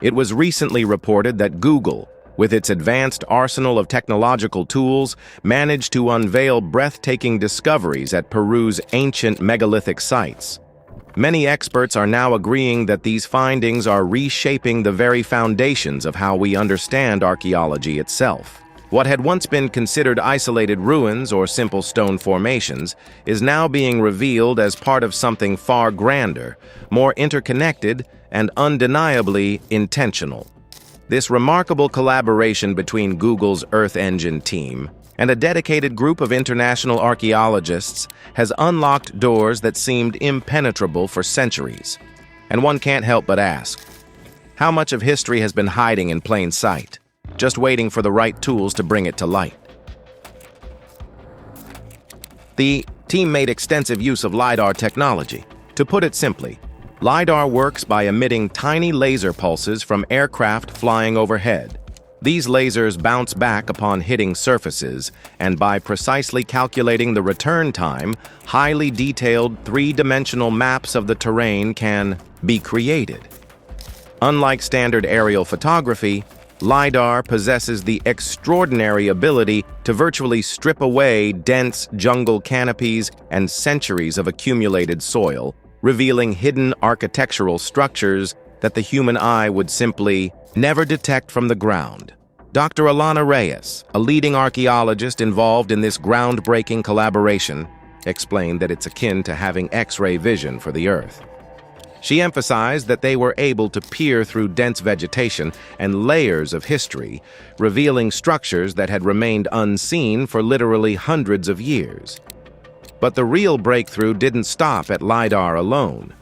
It was recently reported that Google, with its advanced arsenal of technological tools, managed to unveil breathtaking discoveries at Peru's ancient megalithic sites. Many experts are now agreeing that these findings are reshaping the very foundations of how we understand archaeology itself. What had once been considered isolated ruins or simple stone formations is now being revealed as part of something far grander, more interconnected, and undeniably intentional. This remarkable collaboration between Google's Earth Engine team and a dedicated group of international archaeologists has unlocked doors that seemed impenetrable for centuries. And one can't help but ask, how much of history has been hiding in plain sight, just waiting for the right tools to bring it to light? The team made extensive use of LiDAR technology. To put it simply, LiDAR works by emitting tiny laser pulses from aircraft flying overhead. These lasers bounce back upon hitting surfaces, and by precisely calculating the return time, highly detailed three-dimensional maps of the terrain can be created. Unlike standard aerial photography, LiDAR possesses the extraordinary ability to virtually strip away dense jungle canopies and centuries of accumulated soil, revealing hidden architectural structures that the human eye would simply never detect from the ground. Dr. Alana Reyes, a leading archaeologist involved in this groundbreaking collaboration, explained that it's akin to having X-ray vision for the Earth. She emphasized that they were able to peer through dense vegetation and layers of history, revealing structures that had remained unseen for literally hundreds of years. But the real breakthrough didn't stop at LiDAR alone.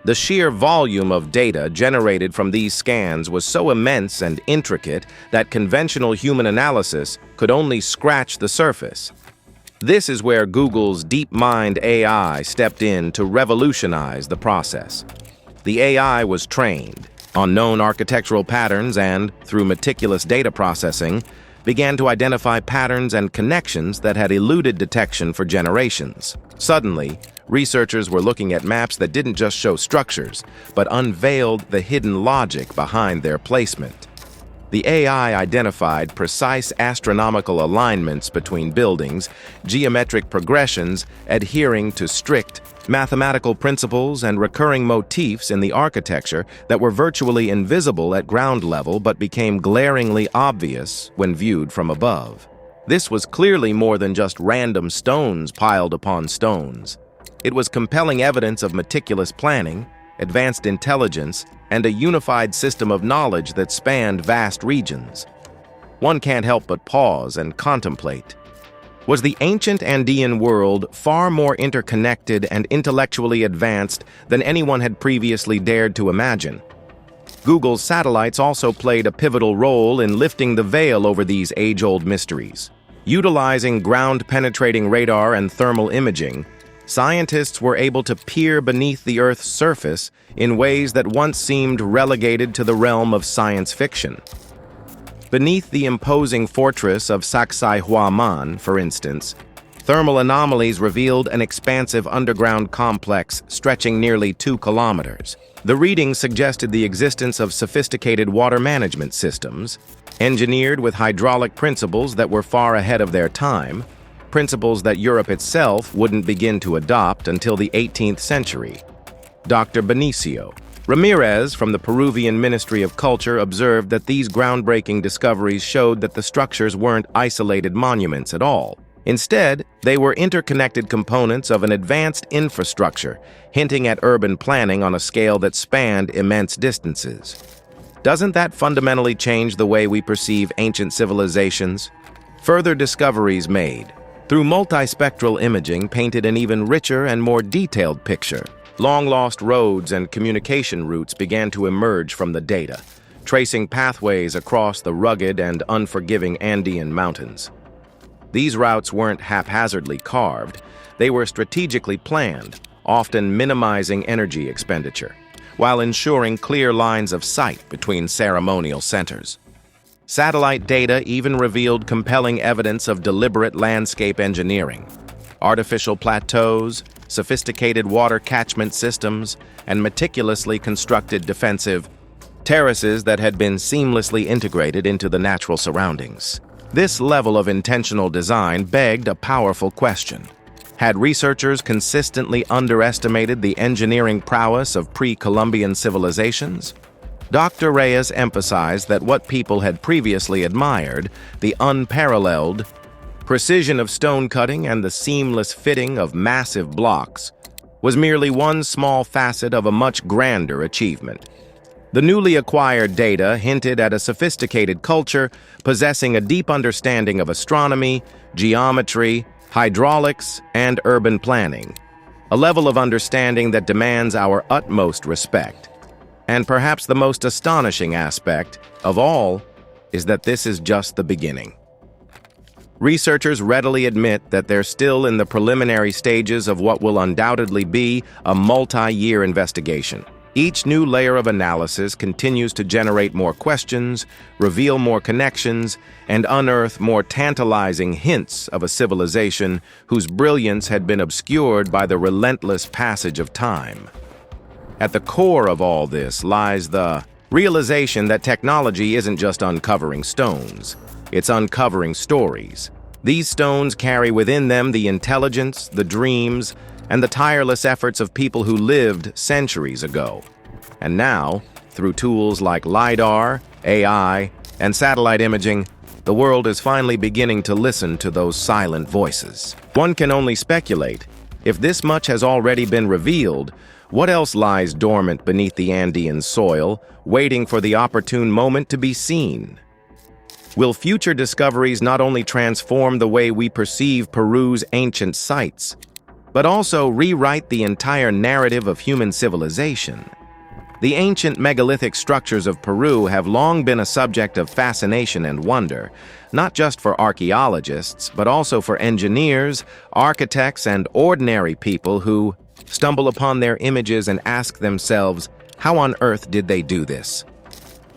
The sheer volume of data generated from these scans was so immense and intricate that conventional human analysis could only scratch the surface. This is where Google's DeepMind AI stepped in to revolutionize the process. The AI was trained on known architectural patterns and, through meticulous data processing, began to identify patterns and connections that had eluded detection for generations. Suddenly, researchers were looking at maps that didn't just show structures, but unveiled the hidden logic behind their placement. The AI identified precise astronomical alignments between buildings, geometric progressions adhering to strict mathematical principles, and recurring motifs in the architecture that were virtually invisible at ground level but became glaringly obvious when viewed from above. This was clearly more than just random stones piled upon stones. It was compelling evidence of meticulous planning, advanced intelligence, and a unified system of knowledge that spanned vast regions. One can't help but pause and contemplate. Was the ancient Andean world far more interconnected and intellectually advanced than anyone had previously dared to imagine? Google's satellites also played a pivotal role in lifting the veil over these age-old mysteries. Utilizing ground-penetrating radar and thermal imaging, scientists were able to peer beneath the Earth's surface in ways that once seemed relegated to the realm of science fiction. Beneath the imposing fortress of Sacsayhuaman, for instance, thermal anomalies revealed an expansive underground complex stretching nearly 2 kilometers. The readings suggested the existence of sophisticated water management systems, engineered with hydraulic principles that were far ahead of their time, principles that Europe itself wouldn't begin to adopt until the 18th century. Dr. Benicio Ramirez from the Peruvian Ministry of Culture observed that these groundbreaking discoveries showed that the structures weren't isolated monuments at all. Instead, they were interconnected components of an advanced infrastructure, hinting at urban planning on a scale that spanned immense distances. Doesn't that fundamentally change the way we perceive ancient civilizations? Further discoveries made through multispectral imaging painted an even richer and more detailed picture. Long-lost roads and communication routes began to emerge from the data, tracing pathways across the rugged and unforgiving Andean mountains. These routes weren't haphazardly carved, they were strategically planned, often minimizing energy expenditure, while ensuring clear lines of sight between ceremonial centers. Satellite data even revealed compelling evidence of deliberate landscape engineering. Artificial plateaus, sophisticated water catchment systems, and meticulously constructed defensive terraces that had been seamlessly integrated into the natural surroundings. This level of intentional design begged a powerful question. Had researchers consistently underestimated the engineering prowess of pre-Columbian civilizations? Dr. Reyes emphasized that what people had previously admired, the unparalleled precision of stone cutting and the seamless fitting of massive blocks, was merely one small facet of a much grander achievement. The newly acquired data hinted at a sophisticated culture possessing a deep understanding of astronomy, geometry, hydraulics, and urban planning, a level of understanding that demands our utmost respect. And perhaps the most astonishing aspect of all is that this is just the beginning. Researchers readily admit that they're still in the preliminary stages of what will undoubtedly be a multi-year investigation. Each new layer of analysis continues to generate more questions, reveal more connections, and unearth more tantalizing hints of a civilization whose brilliance had been obscured by the relentless passage of time. At the core of all this lies the realization that technology isn't just uncovering stones, it's uncovering stories. These stones carry within them the intelligence, the dreams, and the tireless efforts of people who lived centuries ago. And now, through tools like LiDAR, AI, and satellite imaging, the world is finally beginning to listen to those silent voices. One can only speculate. If this much has already been revealed, what else lies dormant beneath the Andean soil, waiting for the opportune moment to be seen? Will future discoveries not only transform the way we perceive Peru's ancient sites, but also rewrite the entire narrative of human civilization? The ancient megalithic structures of Peru have long been a subject of fascination and wonder, not just for archaeologists, but also for engineers, architects, and ordinary people who stumble upon their images and ask themselves, how on earth did they do this?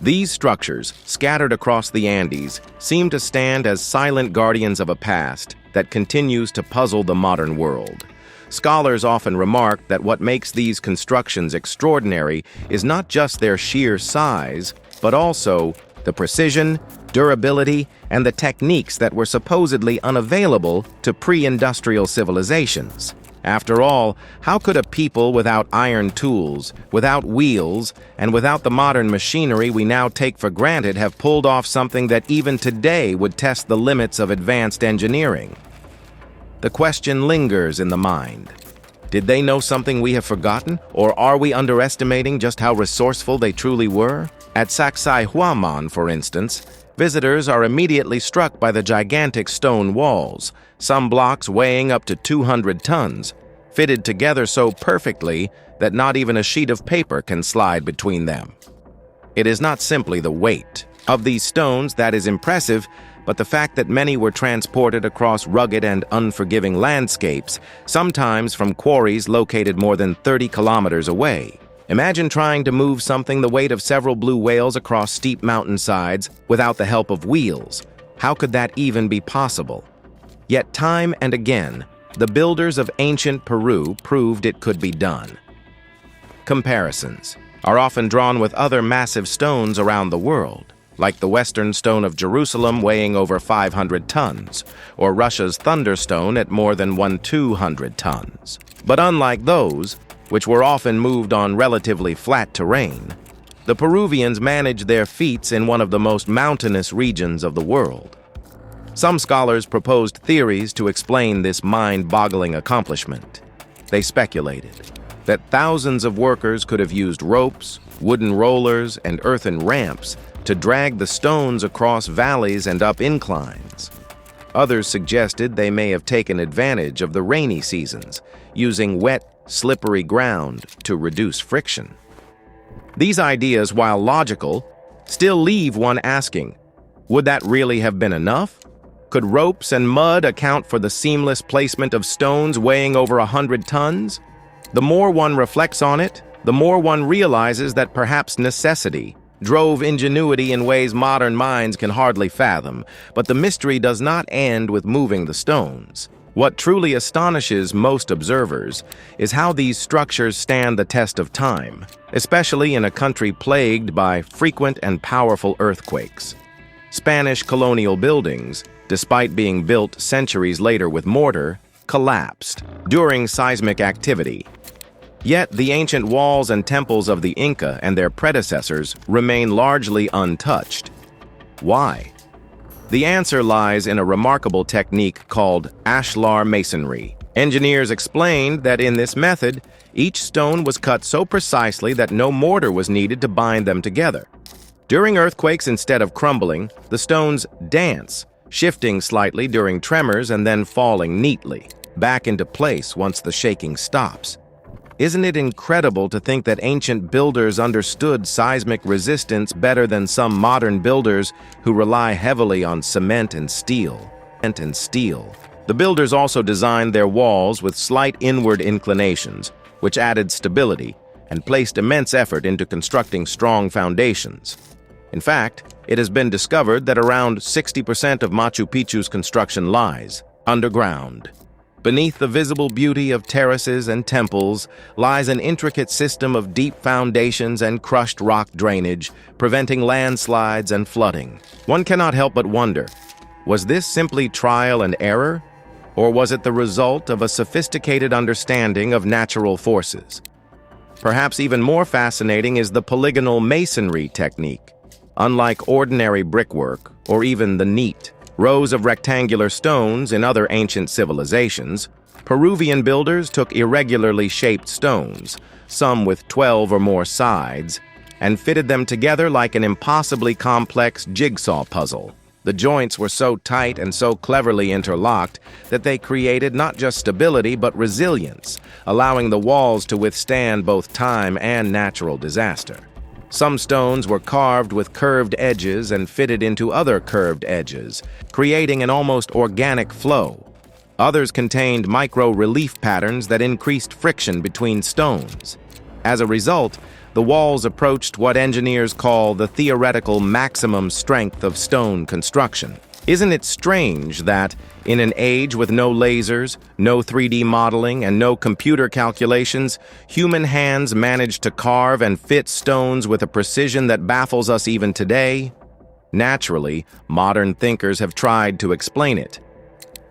These structures, scattered across the Andes, seem to stand as silent guardians of a past that continues to puzzle the modern world. Scholars often remark that what makes these constructions extraordinary is not just their sheer size, but also the precision, durability, and the techniques that were supposedly unavailable to pre-industrial civilizations. After all, how could a people without iron tools, without wheels, and without the modern machinery we now take for granted have pulled off something that even today would test the limits of advanced engineering? The question lingers in the mind. Did they know something we have forgotten, or are we underestimating just how resourceful they truly were? At Sacsayhuaman, for instance, visitors are immediately struck by the gigantic stone walls, some blocks weighing up to 200 tons, fitted together so perfectly that not even a sheet of paper can slide between them. It is not simply the weight of these stones that is impressive, but the fact that many were transported across rugged and unforgiving landscapes, sometimes from quarries located more than 30 kilometers away. Imagine trying to move something the weight of several blue whales across steep mountainsides without the help of wheels. How could that even be possible? Yet time and again, the builders of ancient Peru proved it could be done. Comparisons are often drawn with other massive stones around the world, like the Western Stone of Jerusalem weighing over 500 tons, or Russia's Thunderstone at more than 200 tons. But unlike those, which were often moved on relatively flat terrain, the Peruvians managed their feats in one of the most mountainous regions of the world. Some scholars proposed theories to explain this mind-boggling accomplishment. They speculated that thousands of workers could have used ropes, wooden rollers, and earthen ramps to drag the stones across valleys and up inclines. Others suggested they may have taken advantage of the rainy seasons, using wet, slippery ground to reduce friction. These ideas, while logical, still leave one asking, would that really have been enough? Could ropes and mud account for the seamless placement of stones weighing over 100 tons? The more one reflects on it, the more one realizes that perhaps necessity drove ingenuity in ways modern minds can hardly fathom. But the mystery does not end with moving the stones. What truly astonishes most observers is how these structures stand the test of time, especially in a country plagued by frequent and powerful earthquakes. Spanish colonial buildings, despite being built centuries later with mortar, collapsed during seismic activity. Yet the ancient walls and temples of the Inca and their predecessors remain largely untouched. Why? The answer lies in a remarkable technique called ashlar masonry. Engineers explained that in this method, each stone was cut so precisely that no mortar was needed to bind them together. During earthquakes, instead of crumbling, the stones dance, shifting slightly during tremors and then falling neatly back into place once the shaking stops. Isn't it incredible to think that ancient builders understood seismic resistance better than some modern builders who rely heavily on cement and steel? The builders also designed their walls with slight inward inclinations, which added stability and placed immense effort into constructing strong foundations. In fact, it has been discovered that around 60% of Machu Picchu's construction lies underground. Beneath the visible beauty of terraces and temples lies an intricate system of deep foundations and crushed rock drainage, preventing landslides and flooding. One cannot help but wonder, was this simply trial and error, or was it the result of a sophisticated understanding of natural forces? Perhaps even more fascinating is the polygonal masonry technique. Unlike ordinary brickwork, or even the neat rows of rectangular stones in other ancient civilizations, Peruvian builders took irregularly shaped stones, some with 12 or more sides, and fitted them together like an impossibly complex jigsaw puzzle. The joints were so tight and so cleverly interlocked that they created not just stability but resilience, allowing the walls to withstand both time and natural disaster. Some stones were carved with curved edges and fitted into other curved edges, creating an almost organic flow. Others contained micro-relief patterns that increased friction between stones. As a result, the walls approached what engineers call the theoretical maximum strength of stone construction. Isn't it strange that, in an age with no lasers, no 3D modeling, and no computer calculations, human hands managed to carve and fit stones with a precision that baffles us even today? Naturally, modern thinkers have tried to explain it.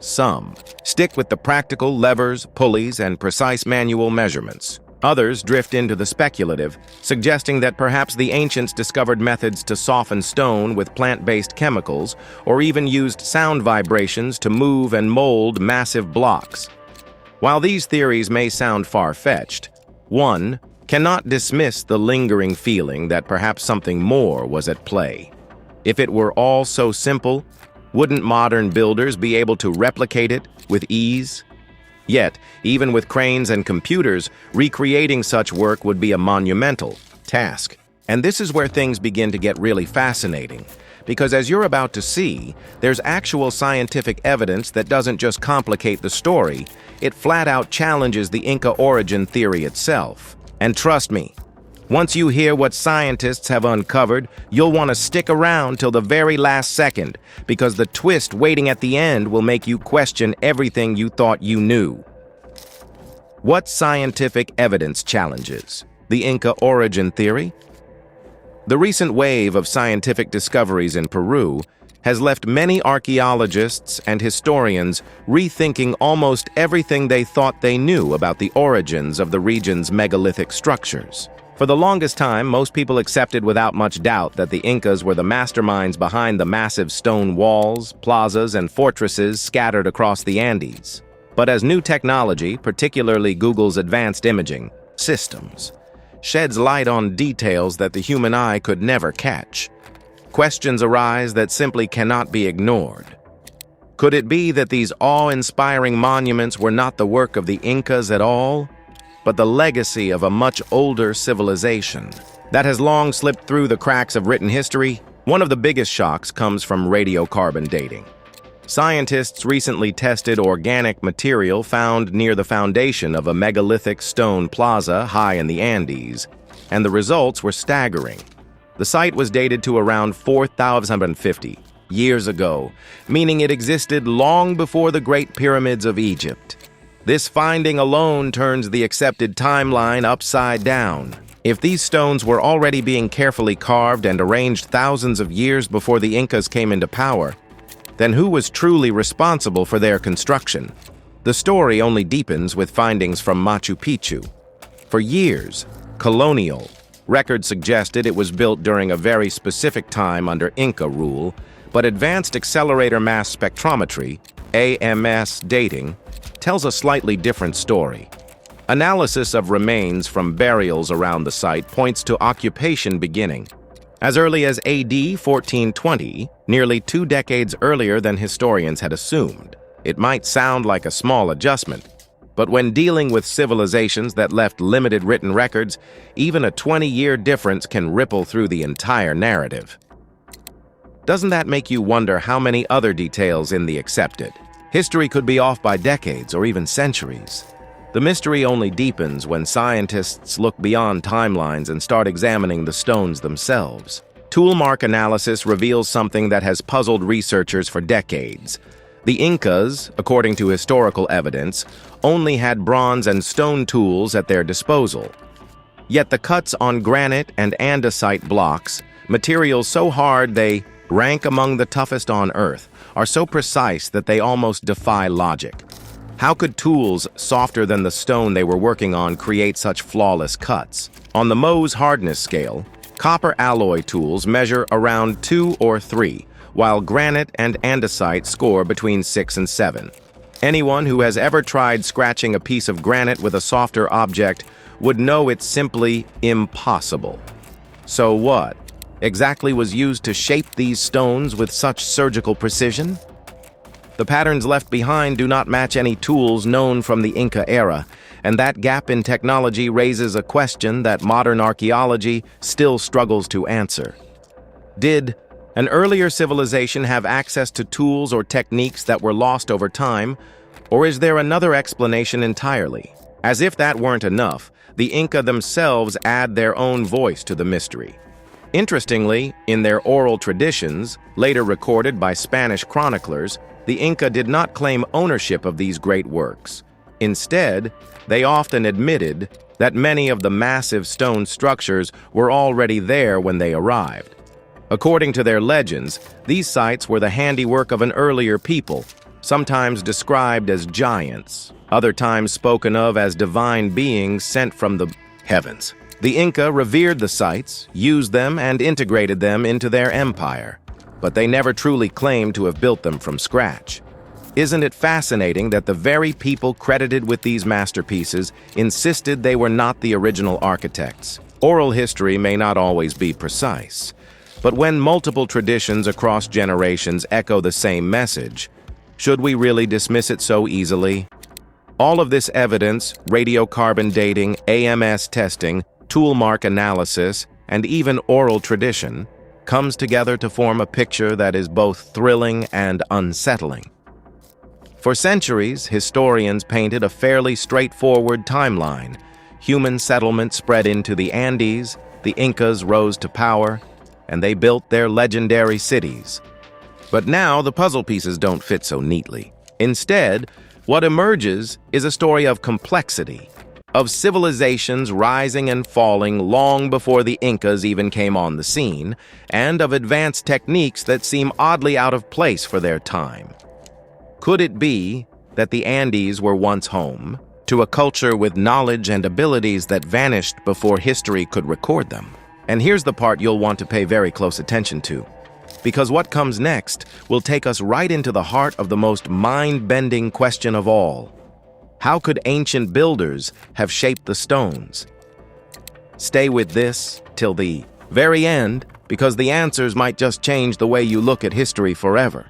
Some stick with the practical levers, pulleys, and precise manual measurements. Others drift into the speculative, suggesting that perhaps the ancients discovered methods to soften stone with plant-based chemicals, or even used sound vibrations to move and mold massive blocks. While these theories may sound far-fetched, one cannot dismiss the lingering feeling that perhaps something more was at play. If it were all so simple, wouldn't modern builders be able to replicate it with ease? Yet, even with cranes and computers, recreating such work would be a monumental task. And this is where things begin to get really fascinating, because as you're about to see, there's actual scientific evidence that doesn't just complicate the story, it flat out challenges the Inca origin theory itself. And trust me, once you hear what scientists have uncovered, you'll want to stick around till the very last second, because the twist waiting at the end will make you question everything you thought you knew. What scientific evidence challenges the Inca origin theory? The recent wave of scientific discoveries in Peru has left many archaeologists and historians rethinking almost everything they thought they knew about the origins of the region's megalithic structures. For the longest time, most people accepted without much doubt that the Incas were the masterminds behind the massive stone walls, plazas, and fortresses scattered across the Andes. But as new technology, particularly Google's advanced imaging systems, sheds light on details that the human eye could never catch, questions arise that simply cannot be ignored. Could it be that these awe-inspiring monuments were not the work of the Incas at all, but the legacy of a much older civilization that has long slipped through the cracks of written history? One of the biggest shocks comes from radiocarbon dating. Scientists recently tested organic material found near the foundation of a megalithic stone plaza high in the Andes, and the results were staggering. The site was dated to around 4,050, years ago, meaning it existed long before the Great Pyramids of Egypt. This finding alone turns the accepted timeline upside down. If these stones were already being carefully carved and arranged thousands of years before the Incas came into power, then who was truly responsible for their construction? The story only deepens with findings from Machu Picchu. For years, colonial records suggested it was built during a very specific time under Inca rule, but advanced accelerator mass spectrometry, AMS dating, tells a slightly different story. Analysis of remains from burials around the site points to occupation beginning as early as AD 1420, nearly 2 decades earlier than historians had assumed. It might sound like a small adjustment, but when dealing with civilizations that left limited written records, even a 20-year difference can ripple through the entire narrative. Doesn't that make you wonder how many other details in the accepted history could be off by decades or even centuries? The mystery only deepens when scientists look beyond timelines and start examining the stones themselves. Toolmark analysis reveals something that has puzzled researchers for decades. The Incas, according to historical evidence, only had bronze and stone tools at their disposal. Yet the cuts on granite and andesite blocks, materials so hard they rank among the toughest on Earth, are so precise that they almost defy logic. How could tools softer than the stone they were working on create such flawless cuts? On the Mohs hardness scale, copper alloy tools measure around 2 or 3, while granite and andesite score between 6 and 7. Anyone who has ever tried scratching a piece of granite with a softer object would know it's simply impossible. So what exactly was used to shape these stones with such surgical precision? The patterns left behind do not match any tools known from the Inca era, and that gap in technology raises a question that modern archaeology still struggles to answer. Did an earlier civilization have access to tools or techniques that were lost over time, or is there another explanation entirely? As if that weren't enough, the Inca themselves add their own voice to the mystery. Interestingly, in their oral traditions, later recorded by Spanish chroniclers, the Inca did not claim ownership of these great works. Instead, they often admitted that many of the massive stone structures were already there when they arrived. According to their legends, these sites were the handiwork of an earlier people, sometimes described as giants, other times spoken of as divine beings sent from the heavens. The Inca revered the sites, used them, and integrated them into their empire, but they never truly claimed to have built them from scratch. Isn't it fascinating that the very people credited with these masterpieces insisted they were not the original architects? Oral history may not always be precise, but when multiple traditions across generations echo the same message, should we really dismiss it so easily? All of this evidence, radiocarbon dating, AMS testing, toolmark analysis, and even oral tradition, comes together to form a picture that is both thrilling and unsettling. For centuries, historians painted a fairly straightforward timeline. Human settlement spread into the Andes, the Incas rose to power, and they built their legendary cities. But now the puzzle pieces don't fit so neatly. Instead, what emerges is a story of complexity, of civilizations rising and falling long before the Incas even came on the scene, and of advanced techniques that seem oddly out of place for their time. Could it be that the Andes were once home to a culture with knowledge and abilities that vanished before history could record them? And here's the part you'll want to pay very close attention to, because what comes next will take us right into the heart of the most mind-bending question of all. How could ancient builders have shaped the stones? Stay with this till the very end, because the answers might just change the way you look at history forever.